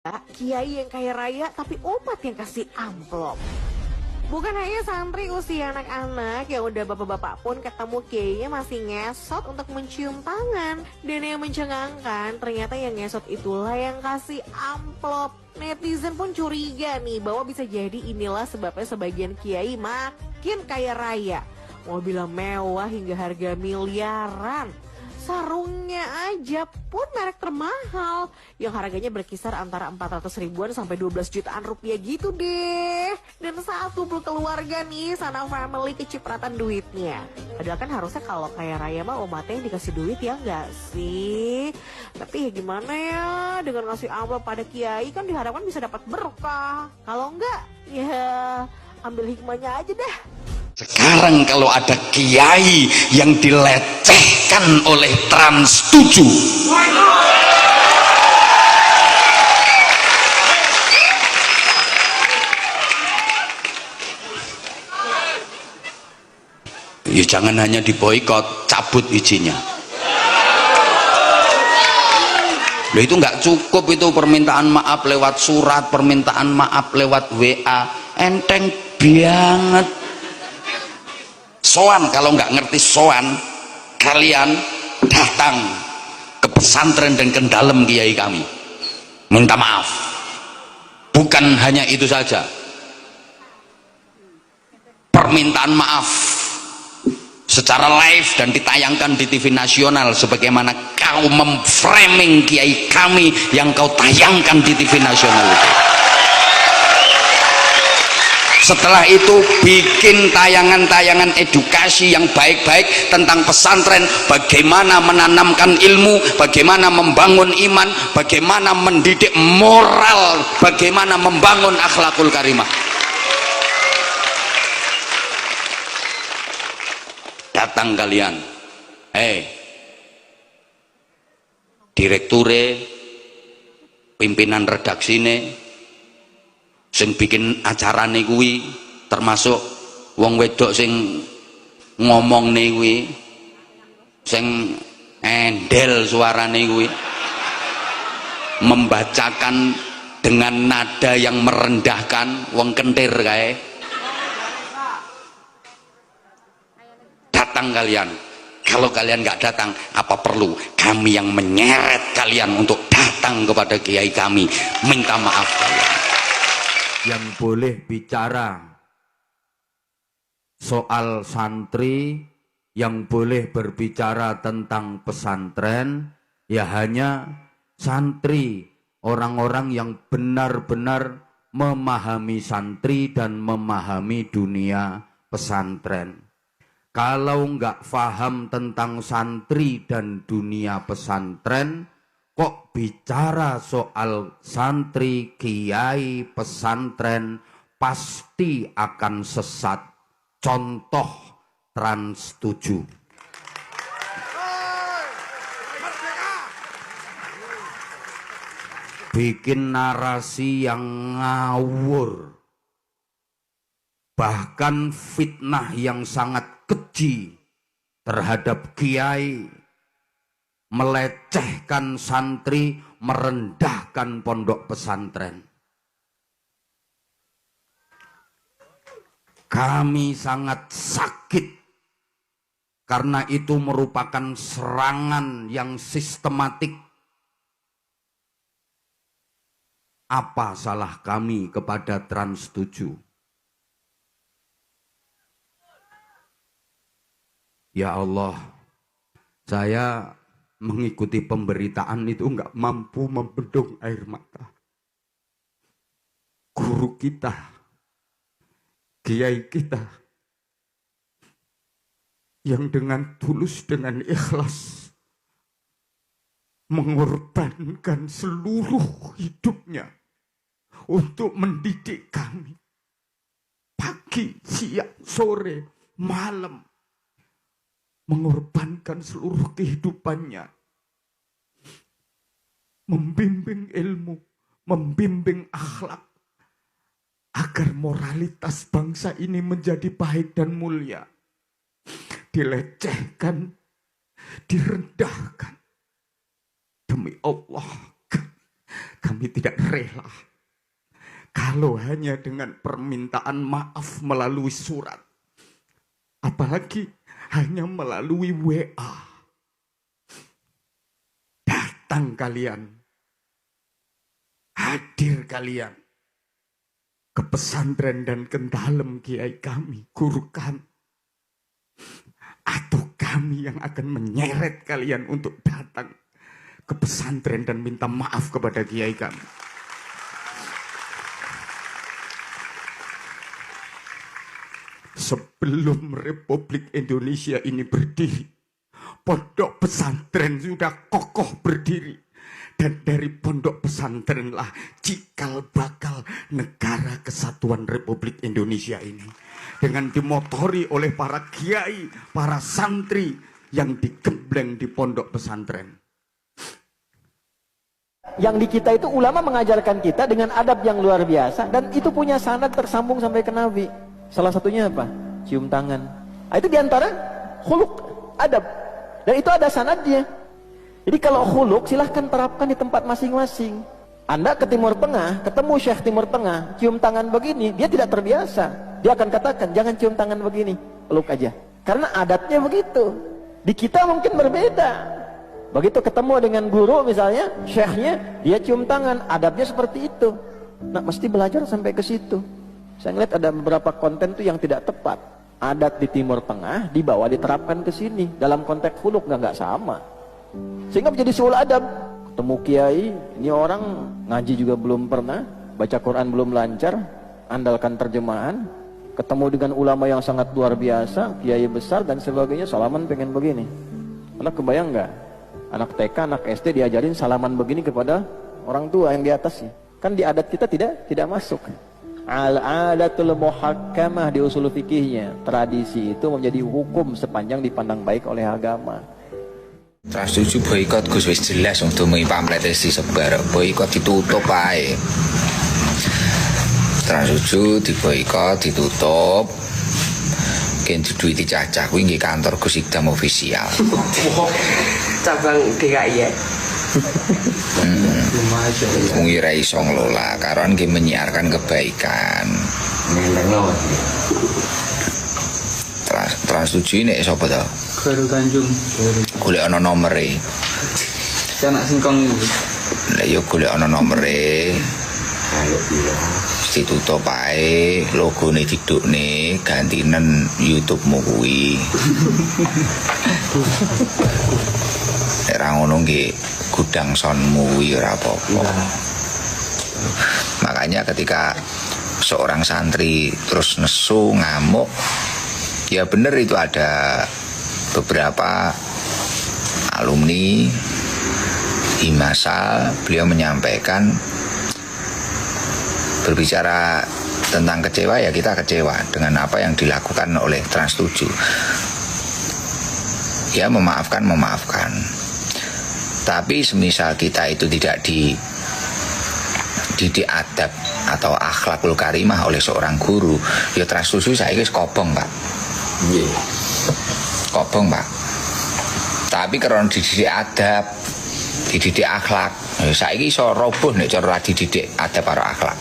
Kiai yang kaya raya tapi umat yang kasih amplop. Bukan hanya santri usia anak-anak, yang udah bapak-bapak pun ketemu kiainya masih ngesot untuk mencium tangan. Dan yang mencengangkan, ternyata yang ngesot itulah yang kasih amplop. Netizen pun curiga nih bahwa bisa jadi inilah sebabnya sebagian kiai makin kaya raya. Mobil mewah hingga harga miliaran. Sarungnya aja pun merek termahal yang harganya berkisar antara 400 ribuan sampai 12 jutaan rupiah gitu deh. Dan satu keluarga nih, sana family kecipratan duitnya. Padahal kan harusnya kalau kaya raya mah umatnya yang dikasih duit ya enggak sih? Tapi ya gimana ya, dengan ngasih amplop pada kiai kan diharapkan bisa dapat berkah. Kalau enggak, ya ambil hikmahnya aja deh. Sekarang kalau ada kiai yang dilecehkan oleh Trans 7, ya jangan hanya diboikot, cabut izinnya. Loh, itu nggak cukup itu permintaan maaf lewat surat, permintaan maaf lewat WA, enteng banget. Soan, kalau nggak ngerti soan, kalian datang ke pesantren dan ke dalam kiai kami, minta maaf. Bukan hanya itu saja, permintaan maaf secara live dan ditayangkan di TV nasional, sebagaimana kau memframing kiai kami yang kau tayangkan di TV nasional itu. Setelah itu bikin tayangan-tayangan edukasi yang baik-baik tentang pesantren, bagaimana menanamkan ilmu, bagaimana membangun iman, bagaimana mendidik moral, bagaimana membangun akhlakul karimah. Datang kalian, direkture, pimpinan redaksine, sing bikin acarane kuwi, termasuk wong wedok sing ngomongne kuwi, sing endel suarane kuwi, membacakan dengan nada yang merendahkan, wong kentir kae. Datang kalian. Kalau kalian nggak datang, apa perlu kami yang menyeret kalian untuk datang kepada kiai kami minta maaf kalian? Yang boleh bicara soal santri, yang boleh berbicara tentang pesantren, ya hanya santri, orang-orang yang benar-benar memahami santri dan memahami dunia pesantren. Kalau nggak paham tentang santri dan dunia pesantren, kok bicara soal santri, kiai, pesantren, pasti akan sesat. Contoh Trans 7. Bikin narasi yang ngawur. Bahkan fitnah yang sangat keji terhadap kiai, melecehkan santri, merendahkan pondok pesantren. Kami sangat sakit karena itu merupakan serangan yang sistematik. Apa salah kami kepada Trans 7? Ya Allah, saya mengikuti pemberitaan itu enggak mampu membendung air mata. Guru kita, kiai kita, yang dengan tulus, dengan ikhlas mengorbankan seluruh hidupnya untuk mendidik kami. Pagi, siang, sore, malam, mengorbankan seluruh kehidupannya, membimbing ilmu, membimbing akhlak, agar moralitas bangsa ini menjadi baik dan mulia. Dilecehkan, direndahkan. Demi Allah, Kami tidak rela kalau hanya dengan permintaan maaf melalui surat, apalagi hanya melalui WA. Datang kalian, hadir kalian ke pesantren dan ke dalam kiai kami, guru kami. Atau kami yang akan menyeret kalian untuk datang ke pesantren dan minta maaf kepada kiai kami. Sebelum Republik Indonesia ini berdiri, pondok pesantren sudah kokoh berdiri. Dan dari pondok pesantrenlah cikal bakal negara kesatuan Republik Indonesia ini. Dengan dimotori oleh para kiai, para santri yang digembleng di pondok pesantren. Yang di kita itu ulama mengajarkan kita dengan adab yang luar biasa. Dan itu punya sanad tersambung sampai ke Nabi. Salah satunya apa? Cium tangan. Nah, itu diantara khuluk, adab. Dan itu ada sanadnya. Jadi kalau khuluk silahkan terapkan di tempat masing-masing. Anda ke Timur Tengah, ketemu Syekh Timur Tengah, cium tangan begini, dia tidak terbiasa. Dia akan katakan, jangan cium tangan begini, peluk aja. Karena adatnya begitu. Di kita mungkin berbeda. Begitu ketemu dengan guru misalnya, syekhnya, dia cium tangan, adabnya seperti itu. Nah, mesti belajar sampai ke situ. Saya ngeliat ada beberapa konten tuh yang tidak tepat. Adat di Timur Tengah dibawa diterapkan ke sini. Dalam konteks khuluk nggak sama. Sehingga menjadi suul adab. Ketemu kiai, ini orang ngaji juga belum pernah, baca Quran belum lancar, andalkan terjemahan. Ketemu dengan ulama yang sangat luar biasa, kiai besar dan sebagainya, salaman pengen begini. Anda kebayang nggak? Anak TK, anak SD diajarin salaman begini kepada orang tua yang di atasnya. Kan di adat kita tidak masuk. Al-adatul muhakkamah di usul fikihnya, tradisi itu menjadi hukum sepanjang dipandang baik oleh agama. Trans 7 boikot Gus, wis jelas untuk pamflet disebar, boikot ditutup ae. Trans 7 diboikot, ditutup. Ken duit dicacah kuwi nggih kantor Gus Ikdam official. Cabang DKI ya. Mengira iso ngelola, karon nggih menyiarkan kebaikan. Trans 7 ini sapa to? Baru Tanjung. Golek ana nomere. Anak singkong iki. Lah yo golek ana nomere. Ayo pira. Ditutup ae, logone didukne, gantinen YouTube-mu kuwi. Ora ngono nggih gudang sonmu kuwi ora apa-apa. Makanya ketika seorang santri terus nesu, ngamuk, ya benar itu ada beberapa alumni Himasal, beliau menyampaikan, berbicara tentang kecewa, ya kita kecewa dengan apa yang dilakukan oleh Trans 7. Ya memaafkan. Tapi semisal kita itu tidak dididik adab atau akhlakul karimah oleh seorang guru, ya Trans 7 saiki wis kobong, Pak. Nggih. Kobong, Pak. Tapi karena dididik adab, dididik akhlak, ya saiki iso roboh nek cara dididik adab karo akhlak.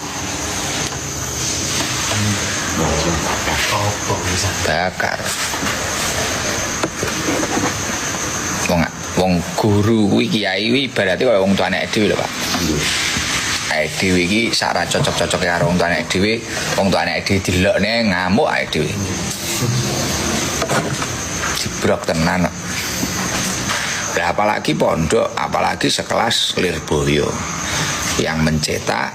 Bakar. Wong guru kuwi kiai kuwi ibarate kaya wong tuane dhewe lho, Pak. Awake dhewe iki sak ra cocok-cocoke karo wong tuane dhewe, wong tuane dhewe dilokne ngamuk awake dhewe. Dibrok tenan. Lah apalagi pondok, apalagi sekelas Lirboyo yang mencetak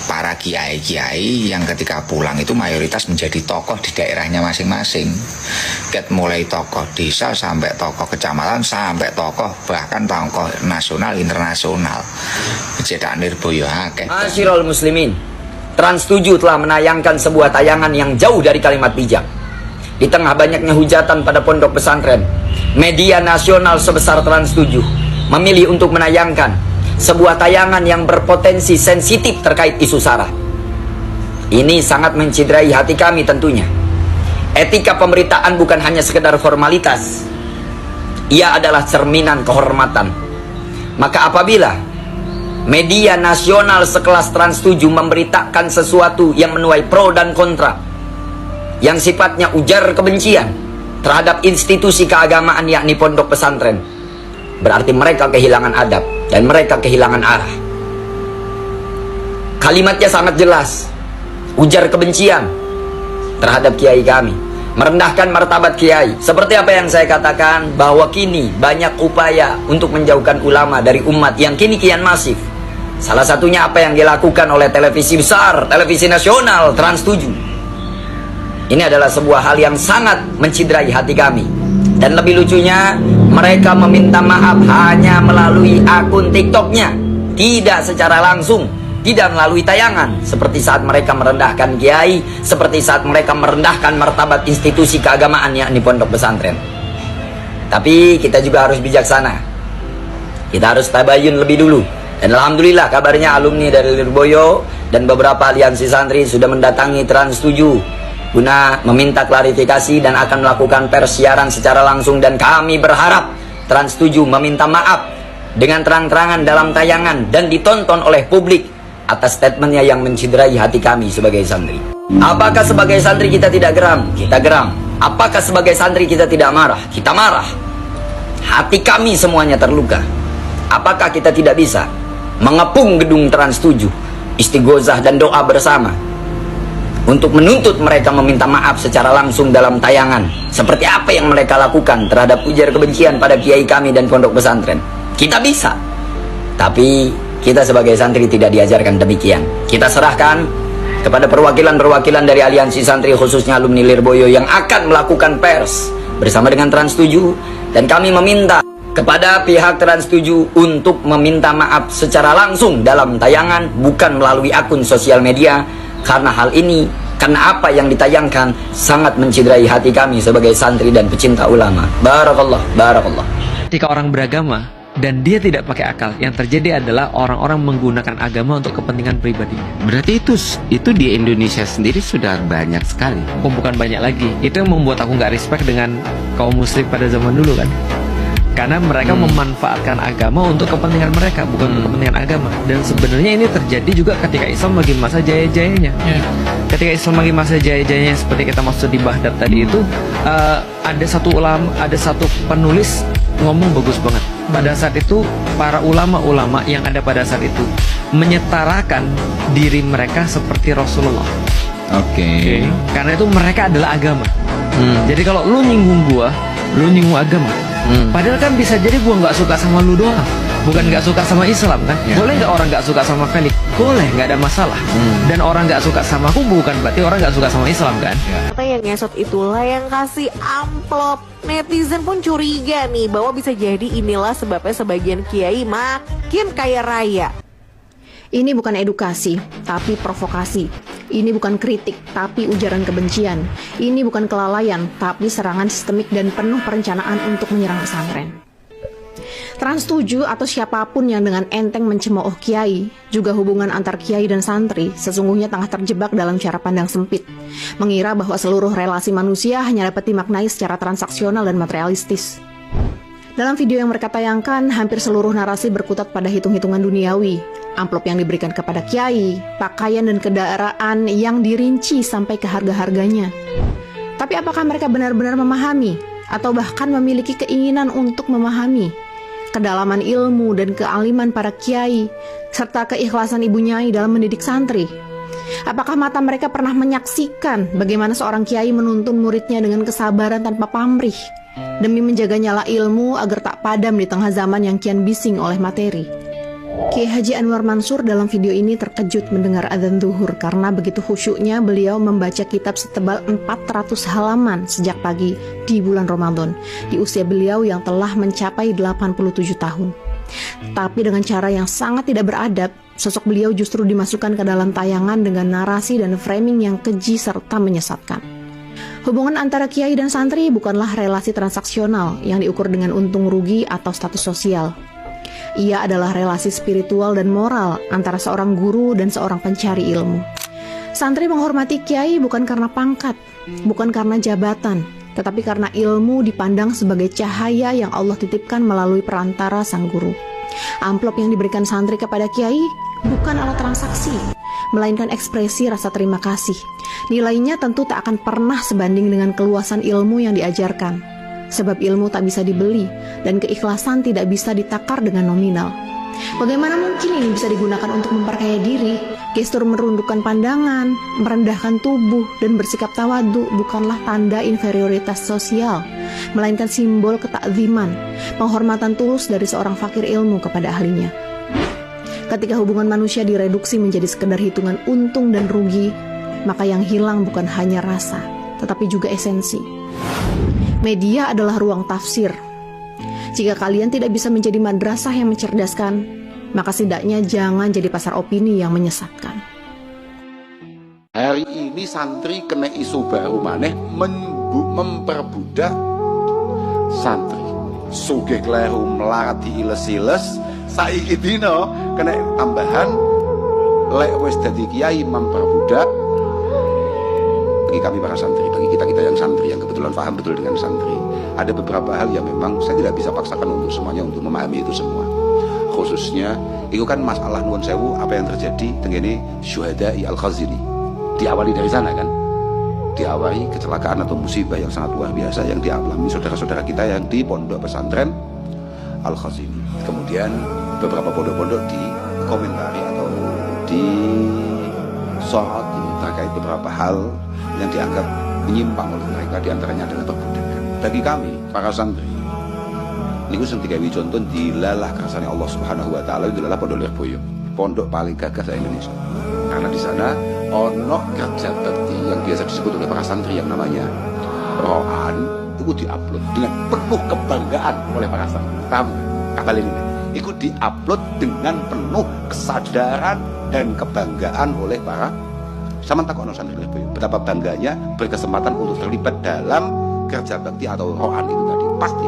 para kiai-kiai yang ketika pulang itu mayoritas menjadi tokoh di daerahnya masing-masing. Ket mulai tokoh desa sampai tokoh kecamatan sampai tokoh bahkan tokoh nasional internasional. Cetak Lirboyo akeh. Masyirul muslimin, Trans 7 telah menayangkan sebuah tayangan yang jauh dari kalimat bijak. Di tengah banyaknya hujatan pada pondok pesantren, media nasional sebesar Trans 7 memilih untuk menayangkan sebuah tayangan yang berpotensi sensitif terkait isu SARA. Ini sangat menciderai hati kami tentunya. Etika pemberitaan bukan hanya sekedar formalitas. Ia adalah cerminan kehormatan. Maka apabila media nasional sekelas Trans 7 memberitakan sesuatu yang menuai pro dan kontra, yang sifatnya ujar kebencian terhadap institusi keagamaan yakni pondok pesantren, berarti mereka kehilangan adab dan mereka kehilangan arah. Kalimatnya sangat jelas, ujar kebencian terhadap kiai kami, merendahkan martabat kiai. Seperti apa yang saya katakan, bahwa kini banyak upaya untuk menjauhkan ulama dari umat yang kini kian masif. Salah satunya apa yang dilakukan oleh televisi besar, televisi nasional Trans 7. Ini adalah sebuah hal yang sangat menciderai hati kami. Dan lebih lucunya, mereka meminta maaf hanya melalui akun TikToknya, tidak secara langsung, tidak melalui tayangan, seperti saat mereka merendahkan kiai, seperti saat mereka merendahkan martabat institusi keagamaan yakni pondok pesantren. Tapi kita juga harus bijaksana, kita harus tabayun lebih dulu. Dan alhamdulillah kabarnya alumni dari Lirboyo dan beberapa aliansi santri sudah mendatangi Trans 7 guna meminta klarifikasi dan akan melakukan pers siaran secara langsung. Dan kami berharap Trans 7 meminta maaf dengan terang-terangan dalam tayangan dan ditonton oleh publik atas statementnya yang menciderai hati kami sebagai santri. Apakah sebagai santri kita tidak geram? Kita geram. Apakah sebagai santri kita tidak marah? Kita marah. Hati kami semuanya terluka. Apakah kita tidak bisa mengepung gedung Trans 7, istighosah dan doa bersama untuk menuntut mereka meminta maaf secara langsung dalam tayangan, seperti apa yang mereka lakukan terhadap ujar kebencian pada kiai kami dan pondok pesantren? Kita bisa, tapi kita sebagai santri tidak diajarkan demikian. Kita serahkan kepada perwakilan-perwakilan dari aliansi santri, khususnya alumni Lirboyo yang akan melakukan pers bersama dengan Trans 7. Dan kami meminta kepada pihak Trans 7 untuk meminta maaf secara langsung dalam tayangan, bukan melalui akun sosial media. Karena hal ini, karena apa yang ditayangkan sangat menciderai hati kami sebagai santri dan pecinta ulama. Barakallah, barakallah. Ketika orang beragama dan dia tidak pakai akal, yang terjadi adalah orang-orang menggunakan agama untuk kepentingan pribadinya. Berarti itu di Indonesia sendiri sudah banyak sekali. Bukan banyak lagi. Itu yang membuat aku nggak respect dengan kaum muslim pada zaman dulu kan. Karena mereka memanfaatkan agama untuk kepentingan mereka, bukan untuk kepentingan agama. Dan sebenarnya ini terjadi juga ketika Islam lagi masa jaya-jayanya. Ketika Islam lagi masa jaya-jayanya, seperti kita maksud di Baghdad tadi itu, ada satu ulama, ada satu penulis ngomong bagus banget. Pada saat itu para ulama-ulama yang ada pada saat itu menyetarakan diri mereka seperti Rasulullah. Oke. Karena itu mereka adalah agama. Jadi kalau lu nyinggung gua, lu nyinggung agama. Padahal kan bisa jadi gua nggak suka sama lu doang, bukan nggak suka sama Islam kan? Boleh nggak orang nggak suka sama Felix? Boleh, nggak ada masalah. Dan orang nggak suka sama aku bukan berarti orang nggak suka sama Islam kan? Ternyata yang ngesot itulah yang kasih amplop. Netizen pun curiga nih bahwa bisa jadi inilah sebabnya sebagian kiai makin kaya raya. Ini bukan edukasi, tapi provokasi. Ini bukan kritik, tapi ujaran kebencian. Ini bukan kelalaian, tapi serangan sistemik dan penuh perencanaan untuk menyerang pesantren. Trans 7 atau siapapun yang dengan enteng mencemooh kiai, juga hubungan antar kiai dan santri, sesungguhnya tengah terjebak dalam cara pandang sempit, mengira bahwa seluruh relasi manusia hanya dapat dimaknai secara transaksional dan materialistis. Dalam video yang mereka tayangkan, hampir seluruh narasi berkutat pada hitung-hitungan duniawi, amplop yang diberikan kepada kiai, pakaian dan kendaraan yang dirinci sampai ke harga-harganya. Tapi apakah mereka benar-benar memahami, atau bahkan memiliki keinginan untuk memahami kedalaman ilmu dan kealiman para kiai, serta keikhlasan Ibu Nyai dalam mendidik santri? Apakah mata mereka pernah menyaksikan bagaimana seorang kiai menuntun muridnya dengan kesabaran tanpa pamrih, demi menjaga nyala ilmu agar tak padam di tengah zaman yang kian bising oleh materi? Kiai Haji Anwar Mansur dalam video ini terkejut mendengar adzan zuhur karena begitu khusyuknya beliau membaca kitab setebal 400 halaman sejak pagi di bulan Ramadan di usia beliau yang telah mencapai 87 tahun. Tapi dengan cara yang sangat tidak beradab, sosok beliau justru dimasukkan ke dalam tayangan dengan narasi dan framing yang keji serta menyesatkan. Hubungan antara kiai dan santri bukanlah relasi transaksional yang diukur dengan untung rugi atau status sosial. Ia adalah relasi spiritual dan moral antara seorang guru dan seorang pencari ilmu. Santri menghormati kiai bukan karena pangkat, bukan karena jabatan, tetapi karena ilmu dipandang sebagai cahaya yang Allah titipkan melalui perantara sang guru. Amplop yang diberikan santri kepada kiai bukan alat transaksi, melainkan ekspresi rasa terima kasih. Nilainya tentu tak akan pernah sebanding dengan keluasan ilmu yang diajarkan. Sebab ilmu tak bisa dibeli dan keikhlasan tidak bisa ditakar dengan nominal. Bagaimana mungkin ini bisa digunakan untuk memperkaya diri? Gestur merundukkan pandangan, merendahkan tubuh, dan bersikap tawadu bukanlah tanda inferioritas sosial, melainkan simbol ketakziman, penghormatan tulus dari seorang fakir ilmu kepada ahlinya. Ketika hubungan manusia direduksi menjadi sekedar hitungan untung dan rugi, maka yang hilang bukan hanya rasa, tetapi juga esensi. Media adalah ruang tafsir. Jika kalian tidak bisa menjadi madrasah yang mencerdaskan, maka setidaknya jangan jadi pasar opini yang menyesatkan. Hari ini santri kena isu baru maneh memperbudak santri. Sugih kleru melarat diiles-iles, saiki dina kena tambahan lek wis dadi kiai memperbudak. Bagi kami para santri, bagi kita-kita yang santri yang kebetulan paham betul dengan santri, ada beberapa hal yang memang saya tidak bisa paksakan untuk semuanya untuk memahami itu semua. Khususnya itu kan masalah nuwun sewu apa yang terjadi dengan Syuhada'i Al-Khazini. Diawali dari sana kan, diawali kecelakaan atau musibah yang sangat luar biasa yang dialami saudara-saudara kita yang di pondok pesantren Al-Khazini. Kemudian beberapa pondok-pondok di komentari atau di soroti terkait beberapa hal yang dianggap menyimpang oleh mereka, diantaranya adalah perbudakan. Bagi kami para santri niku sing digawe contoh dilalah kersane Allah Subhanahu wa taala, dilalah Pondok Lirboyo, pondok paling gagah se Indonesia. Karena di sana ono kerja bakti yang biasa disebut oleh para santri yang namanya rohan, itu diupload dengan penuh kebanggaan oleh para santri. Paham? Kabel ini itu diupload dengan penuh kesadaran dan kebanggaan oleh para samantakono santri Lirboyo. Betapa bangganya berkesempatan untuk terlibat dalam kerja bakti atau rohan itu tadi, pasti.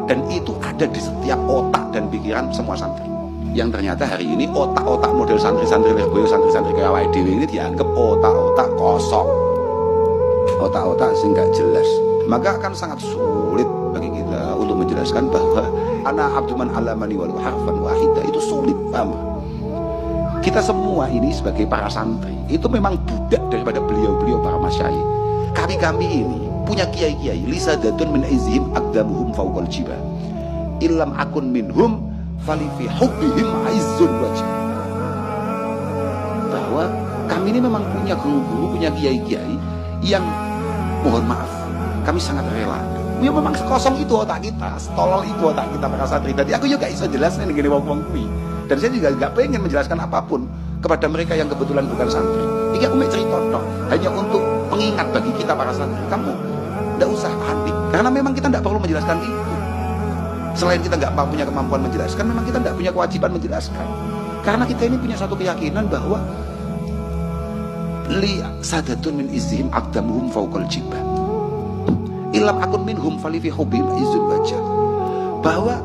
Dan itu ada di setiap otak dan pikiran semua santri. Yang ternyata hari ini otak-otak model santri-santri Lirboyo, santri-santri kayak awake dhewe ini dianggap otak-otak kosong, otak-otak sing gak jelas. Maka akan sangat sulit bagi kita untuk menjelaskan bahwa ana abduman alamani walau harfan wahida, itu sulit, paham? Kita semua ini sebagai para santri itu memang budak daripada beliau-beliau para masyayikh. Kami ini punya kiai-kiai lisadatun min izhim aqdamuhum fawqal jibal illam akun minhum fali fi hubbihim aizzun wajh. Bahwa kami ini memang punya guru-guru, punya kiai-kiai yang mohon maaf kami sangat rela. Ya memang sekosong itu otak kita, setolol itu otak kita para santri. Tadi aku juga iso jelasnya ngene wong-wong kuwi. Dan saya juga gak pengen menjelaskan apapun kepada mereka yang kebetulan bukan santri. Ini aku mau cerita toh, hanya untuk pengingat bagi kita para santri. Kamu tidak usah panik, karena memang kita tidak perlu menjelaskan itu. Selain kita nggak punya kemampuan menjelaskan, memang kita tidak punya kewajiban menjelaskan. Karena kita ini punya satu keyakinan bahwa li sadatun min izhim aqdamuhum fawqal jibal ilam akun minhum fali fi hubbihim izzun wajah. Bahwa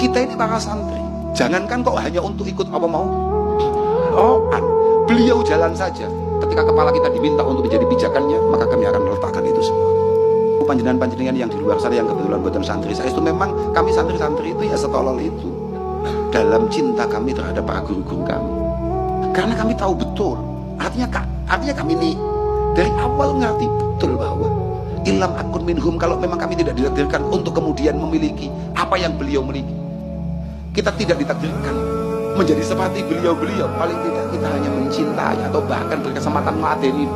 kita ini para santri, jangankan kok hanya untuk ikut apa mau beliau jalan saja. Ketika kepala kita diminta untuk menjadi pijakannya, maka kami akan meletakkan itu semua. Panjenengan-panjenengan yang di luar sana yang kebetulan buatan santri saya itu, memang kami santri-santri itu ya setolol itu dalam cinta kami terhadap para guru-guru kami. Karena kami tahu betul, artinya kami ini dari awal ngerti betul bahwa ilam akun minhum, kalau memang kami tidak ditakdirkan untuk kemudian memiliki apa yang beliau miliki, kita tidak ditakdirkan menjadi seperti beliau-beliau, paling tidak kita hanya mencintai atau bahkan berkesempatan meladeni,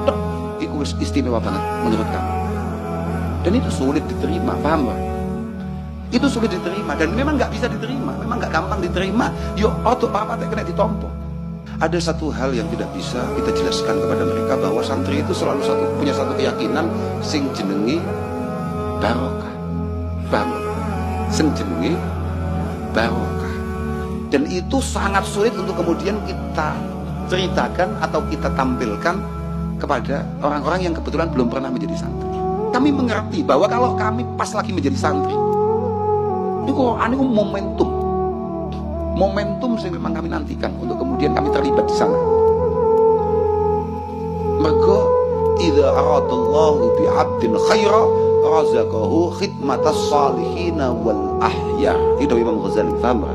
itu istimewa banget menurut kami. Dan itu sulit diterima, paham? Itu sulit diterima dan memang nggak bisa diterima, memang nggak gampang diterima. Yo, otot apa kena ditompo. Ada satu hal yang tidak bisa kita jelaskan kepada mereka, bahwa santri itu selalu punya satu keyakinan sing jenengi barokah, paham? Sing jenengi barokah. Dan itu sangat sulit untuk kemudian kita ceritakan atau kita tampilkan kepada orang-orang yang kebetulan belum pernah menjadi santri. Kami mengerti bahwa kalau kami pas lagi menjadi santri, ini Quran itu momentum yang memang kami nantikan untuk kemudian kami terlibat di sana. Mergo idza aradallahu bi 'abdin khaira razaqahu khidmatas salihin wal ahya. Itu Imam Ghazali, paham?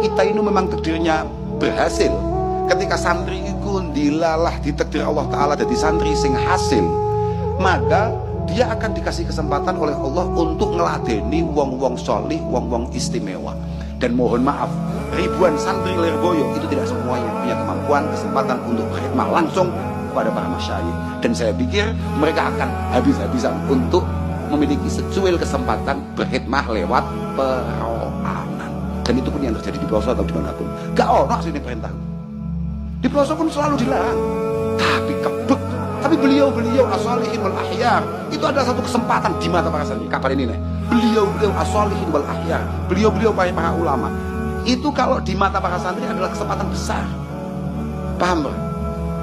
kita ini memang takdirnya berhasil. Ketika santri itu dilalah ditakdir Allah Ta'ala jadi santri sing hasil, maka dia akan dikasih kesempatan oleh Allah untuk ngeladeni wong-wong solih, wong-wong istimewa. Dan mohon maaf, ribuan santri Lirboyo itu tidak semuanya punya kemampuan, kesempatan untuk berkhidmah langsung kepada para masyayikh. Dan saya pikir mereka akan habis-habisan untuk memiliki secuil kesempatan berkhidmah lewat peroangan. Dan itu pun yang terjadi di pelosok atau dimanapun. Gak ono sini perintah. Di pelosok pun selalu dilarang. Tapi kebek. Tapi beliau-beliau as-solihin wal ahyar itu adalah satu kesempatan di mata para santri. Kapan ini nih? Beliau-beliau as-solihin wal ahyar, beliau-beliau para ulama itu kalau di mata para santri adalah kesempatan besar. Paham bro?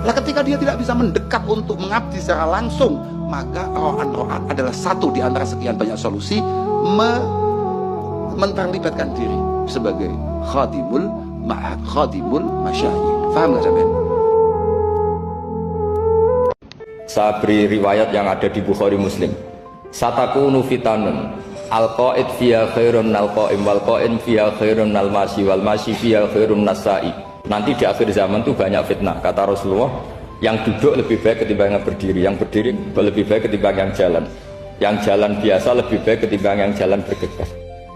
Nah ketika dia tidak bisa mendekat untuk mengabdi secara langsung, maka ro'an adalah satu di antara sekian banyak solusi menterlibatkan diri sebagai khadimul ma'ad, khadimul masyayikh. Paham gak sampean? Saya beri riwayat yang ada di Bukhari Muslim. Satakunu fitanun al-qa'id fiha khairun al-qa'im wal qa'im fiha khairun al-masyi wal masyi fiha khairun nasai. Nanti di akhir zaman itu banyak fitnah, kata Rasulullah. Yang duduk lebih baik ketimbang yang berdiri, yang berdiri lebih baik ketimbang yang jalan biasa lebih baik ketimbang yang jalan bergegas.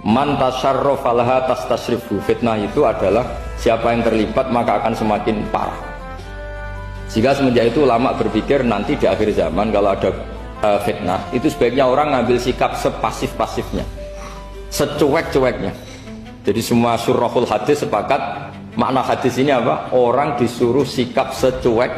Man tasyarrafa laha tastasrifu. Fitnah itu adalah siapa yang terlibat maka akan semakin parah. Sehingga semenjak itu ulama berpikir nanti di akhir zaman kalau ada fitnah itu sebaiknya orang ngambil sikap sepasif-pasifnya, secuek-cueknya. Jadi semua surahul hadis sepakat makna hadis ini apa? Orang disuruh sikap secuek